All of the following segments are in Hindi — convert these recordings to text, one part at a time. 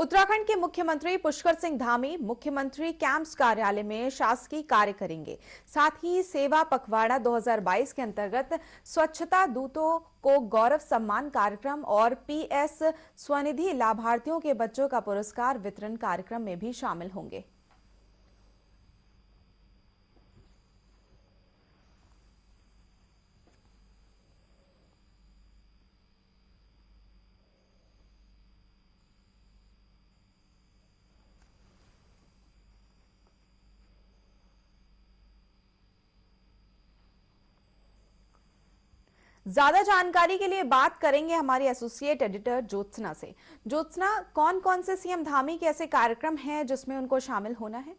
उत्तराखंड के मुख्यमंत्री पुष्कर सिंह धामी मुख्यमंत्री कैंप्स कार्यालय में शासकीय कार्य करेंगे। साथ ही सेवा पखवाड़ा 2022 के अंतर्गत स्वच्छता दूतों को गौरव सम्मान कार्यक्रम और पीएस स्वनिधि लाभार्थियों के बच्चों का पुरस्कार वितरण कार्यक्रम में भी शामिल होंगे। ज्यादा जानकारी के लिए बात करेंगे हमारी एसोसिएट एडिटर ज्योत्सना से। ज्योत्सना, कौन कौन से सीएम धामी के ऐसे कार्यक्रम हैं जिसमें उनको शामिल होना है?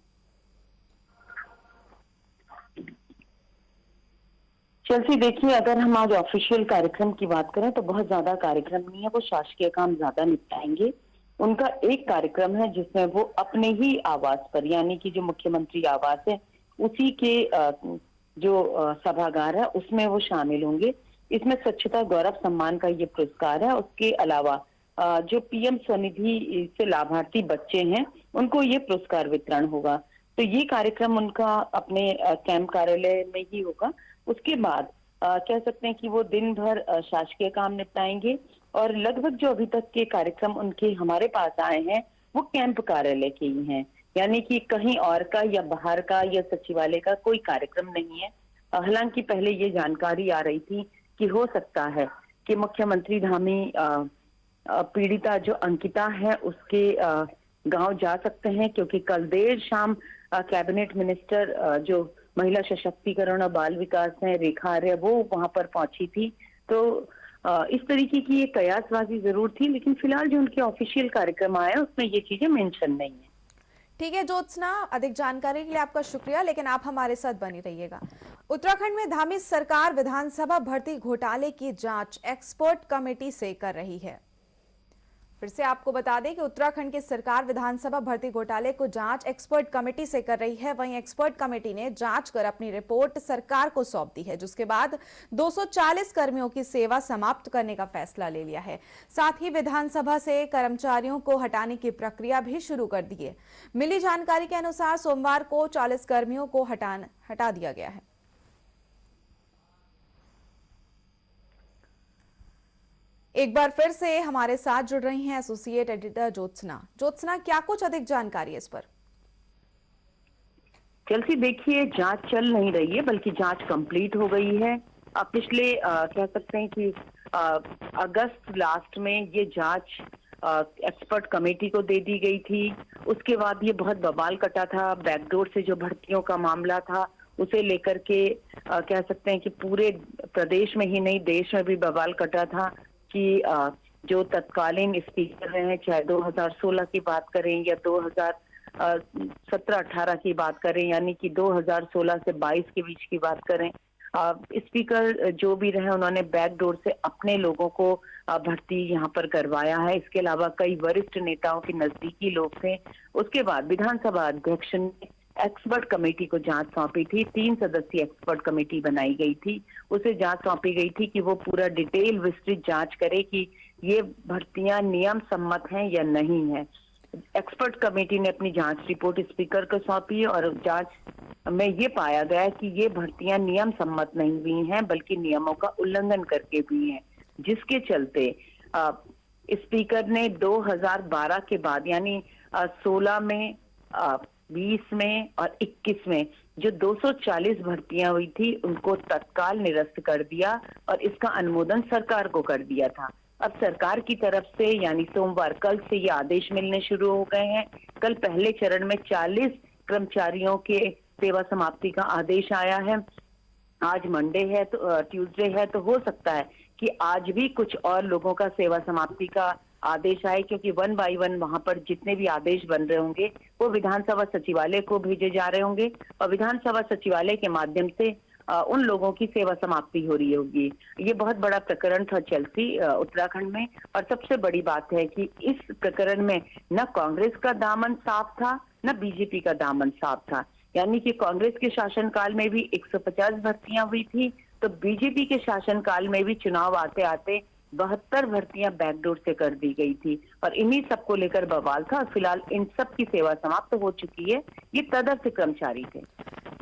चलती देखिए, अगर हम आज ऑफिशियल कार्यक्रम की बात करें तो बहुत ज्यादा कार्यक्रम नहीं है, वो शासकीय काम ज्यादा निपटाएंगे। उनका एक कार्यक्रम है जिसमें वो अपने ही आवास पर, यानी कि जो मुख्यमंत्री आवास है उसी के जो सभागार है उसमें वो शामिल होंगे। इसमें स्वच्छता गौरव सम्मान का ये पुरस्कार है। उसके अलावा जो पीएम स्वनिधि से लाभार्थी बच्चे हैं उनको ये पुरस्कार वितरण होगा। तो ये कार्यक्रम उनका अपने कैंप कार्यालय में ही होगा। उसके बाद कह सकते हैं कि वो दिन भर शासकीय काम निपटाएंगे और लगभग जो अभी तक के कार्यक्रम उनके हमारे पास आए हैं वो कैंप कार्यालय के ही हैं, यानी कि कहीं और का या बाहर का या सचिवालय का कोई कार्यक्रम नहीं है। हालांकि पहले ये जानकारी आ रही थी कि हो सकता है कि मुख्यमंत्री धामी पीड़िता जो अंकिता है उसके गांव जा सकते हैं, क्योंकि कल देर शाम कैबिनेट मिनिस्टर जो महिला सशक्तिकरण और बाल विकास है रेखा आर्य, वो वहां पर पहुंची थी। तो इस तरीके की ये कयासबाजी जरूर थी, लेकिन फिलहाल जो उनके ऑफिशियल कार्यक्रम आए उसमें ये चीजें मेंशन नहीं है। ठीक है ज्योत्सना, अधिक जानकारी के लिए आपका शुक्रिया, लेकिन आप हमारे साथ बनी रहिएगा। उत्तराखंड में धामी सरकार विधानसभा भर्ती घोटाले की जांच एक्सपर्ट कमेटी से कर रही है। फिर से आपको बता दें कि उत्तराखंड की सरकार विधानसभा भर्ती घोटाले को जांच एक्सपर्ट कमेटी से कर रही है। वहीं एक्सपर्ट कमेटी ने जांच कर अपनी रिपोर्ट सरकार को सौंप दी है, जिसके बाद 240 कर्मियों की सेवा समाप्त करने का फैसला ले लिया है। साथ ही विधानसभा से कर्मचारियों को हटाने की प्रक्रिया भी शुरू कर दी है। मिली जानकारी के अनुसार सोमवार को 40 कर्मियों को हटा दिया गया है। एक बार फिर से हमारे साथ जुड़ रही हैं एसोसिएट एडिटर ज्योत्सना। ज्योत्सना, क्या कुछ अधिक जानकारी है इस पर? चलती देखिए, जांच चल नहीं रही है बल्कि जांच कंप्लीट हो गई है। पिछले कह सकते हैं कि अगस्त लास्ट में ये जांच एक्सपर्ट कमेटी को दे दी गई थी। उसके बाद ये बहुत बवाल कटा था, बैकडोर से जो भर्तियों का मामला था उसे लेकर के कह सकते हैं कि पूरे प्रदेश में ही नहीं देश में भी बवाल कटा था कि जो तत्कालीन स्पीकर रहे, चाहे 2016 की बात करें या 2017-18 की बात करें, यानी कि 2016 से 22 के बीच की बात करें, स्पीकर जो भी रहे उन्होंने बैकडोर से अपने लोगों को भर्ती यहाँ पर करवाया है। इसके अलावा कई वरिष्ठ नेताओं के नजदीकी लोग थे। उसके बाद विधानसभा अध्यक्ष ने एक्सपर्ट कमेटी को जांच सौंपी थी। 3 सदस्यीय एक्सपर्ट कमेटी बनाई गई थी। उसे जांच सौंपी गई थी कि वो पूरा डिटेल विस्तृत जांच करे कि ये भर्तियां नियम सम्मत हैं या नहीं है। एक्सपर्ट कमेटी ने अपनी जांच रिपोर्ट स्पीकर को सौंपी और जांच में ये पाया गया कि ये भर्तियां नियम सम्मत नहीं हुई हैं बल्कि नियमों का उल्लंघन करके हुई हैं, जिसके चलते स्पीकर ने 2012 के बाद यानी 16 में 20 में और 21 में जो 240 भर्तियां हुई थी उनको तत्काल निरस्त कर दिया और इसका अनुमोदन सरकार को कर दिया था। अब सरकार की तरफ से यानी सोमवार कल से ये आदेश मिलने शुरू हो गए हैं। कल पहले चरण में 40 कर्मचारियों के सेवा समाप्ति का आदेश आया है। आज मंडे है तो ट्यूसडे है, तो हो सकता है कि आज भी कुछ और लोगों का सेवा समाप्ति का आदेश आए, क्योंकि 1 बाय 1 वहां पर जितने भी आदेश बन रहे होंगे वो विधानसभा सचिवालय को भेजे जा रहे होंगे और विधानसभा सचिवालय के माध्यम से उन लोगों की सेवा समाप्ति हो रही होगी। ये बहुत बड़ा प्रकरण था चलती उत्तराखंड में, और सबसे बड़ी बात है कि इस प्रकरण में न कांग्रेस का दामन साफ था न बीजेपी का दामन साफ था। यानी कि कांग्रेस के शासनकाल में भी 150 भर्तियां हुई थी, तो बीजेपी के शासनकाल में भी चुनाव आते आते 72 भर्तियां बैकडोर से कर दी गई थी और इन्हीं सबको लेकर बवाल था और फिलहाल इन सब की सेवा समाप्त हो चुकी है। ये तदर्थ कर्मचारी थे।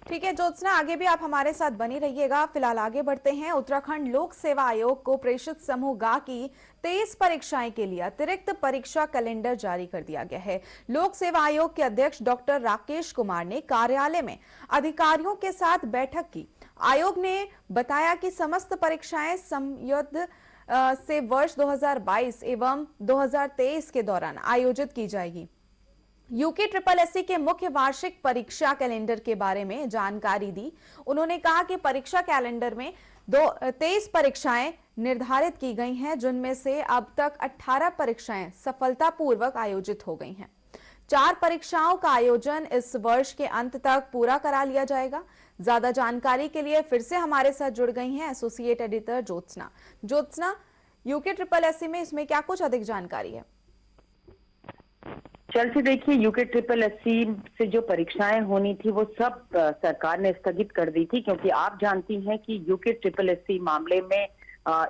ठीक है ज्योत्सना, आगे भी आप हमारे साथ बनी रहिएगा। फिलहाल आगे बढ़ते हैं। उत्तराखंड लोक सेवा आयोग को प्रेषित समूह गा की 23 परीक्षाएं के लिए अतिरिक्त परीक्षा कैलेंडर जारी कर दिया गया है। लोक सेवा आयोग के अध्यक्ष डॉक्टर राकेश कुमार ने कार्यालय में अधिकारियों के साथ बैठक की। आयोग ने बताया कि समस्त परीक्षाएं समयुद्ध से वर्ष 2022 एवं 2023 के दौरान आयोजित की जाएगी। यूके ट्रिपल एससी के मुख्य वार्षिक परीक्षा कैलेंडर के बारे में जानकारी दी। उन्होंने कहा कि परीक्षा कैलेंडर में 23 परीक्षाएं निर्धारित की गई हैं, जिनमें से अब तक 18 परीक्षाएं सफलतापूर्वक आयोजित हो गई हैं। 4 परीक्षाओं का आयोजन इस वर्ष के अंत तक पूरा करा लिया जाएगा। ज्यादा जानकारी के लिए फिर से हमारे साथ जुड़ गई हैं associate editor Jyotsna. Jyotsna, UK triple SC में इसमें क्या कुछ अधिक जानकारी है? चलते देखिए, यूके ट्रिपल एससी से जो परीक्षाएं होनी थी वो सब सरकार ने स्थगित कर दी थी, क्योंकि आप जानती हैं कि यूके ट्रिपल एससी मामले में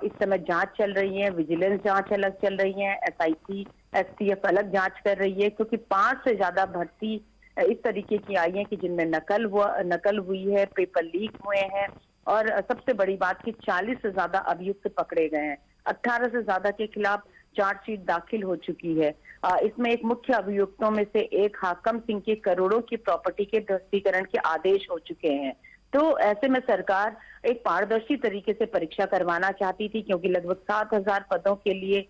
इस समय जांच चल रही है, विजिलेंस जांच अलग चल रही है, एसआईटी एसटीएफ अलग जांच कर रही है, क्योंकि 5 से ज्यादा भर्ती इस तरीके की आई है कि जिनमें नकल हुई है, पेपर लीक हुए हैं और सबसे बड़ी बात कि 40 से ज्यादा अभियुक्त पकड़े गए हैं। 18 से ज्यादा के खिलाफ चार्जशीट दाखिल हो चुकी है। इसमें एक मुख्य अभियुक्तों में से एक हाकम सिंह के करोड़ों की प्रॉपर्टी के ध्वस्तीकरण के आदेश हो चुके हैं। तो ऐसे में सरकार एक पारदर्शी तरीके से परीक्षा करवाना चाहती थी, क्योंकि लगभग 7,000 पदों के लिए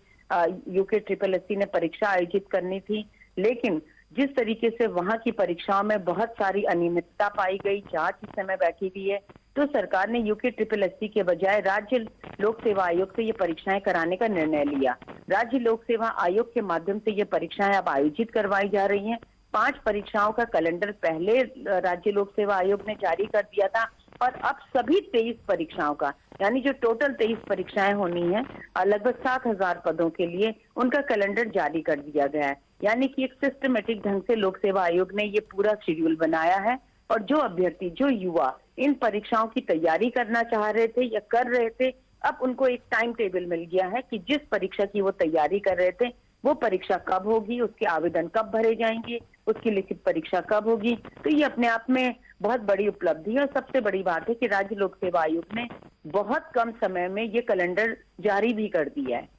यूके ट्रिपल एससी ने परीक्षा आयोजित करनी थी। लेकिन जिस तरीके से वहां की परीक्षाओं में बहुत सारी अनियमितता पाई गई, जांच इस समय बैठी हुई है, तो सरकार ने यूके ट्रिपल एससी के बजाय राज्य लोक सेवा आयोग से ये परीक्षाएं कराने का निर्णय लिया। राज्य लोक सेवा आयोग के माध्यम से ये परीक्षाएं अब आयोजित करवाई जा रही हैं। 5 परीक्षाओं का कैलेंडर पहले राज्य लोक सेवा आयोग ने जारी कर दिया था और अब सभी 23 परीक्षाओं का, यानी जो टोटल 23 परीक्षाएं होनी है लगभग 7,000 पदों के लिए, उनका कैलेंडर जारी कर दिया गया है। यानी कि एक सिस्टमेटिक ढंग से लोक सेवा आयोग ने ये पूरा शेड्यूल बनाया है और जो अभ्यर्थी, जो युवा इन परीक्षाओं की तैयारी करना चाह रहे थे या कर रहे थे, अब उनको एक टाइम टेबल मिल गया है कि जिस परीक्षा की वो तैयारी कर रहे थे वो परीक्षा कब होगी, उसके आवेदन कब भरे जाएंगे, उसकी लिखित परीक्षा कब होगी। तो ये अपने आप में बहुत बड़ी उपलब्धि है और सबसे बड़ी बात है कि राज्य लोक सेवा आयोग ने बहुत कम समय में ये कैलेंडर जारी भी कर दिया है।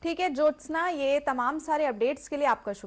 ठीक है ज्योत्सना, ये तमाम सारे अपडेट्स के लिए आपका शुक्रिया।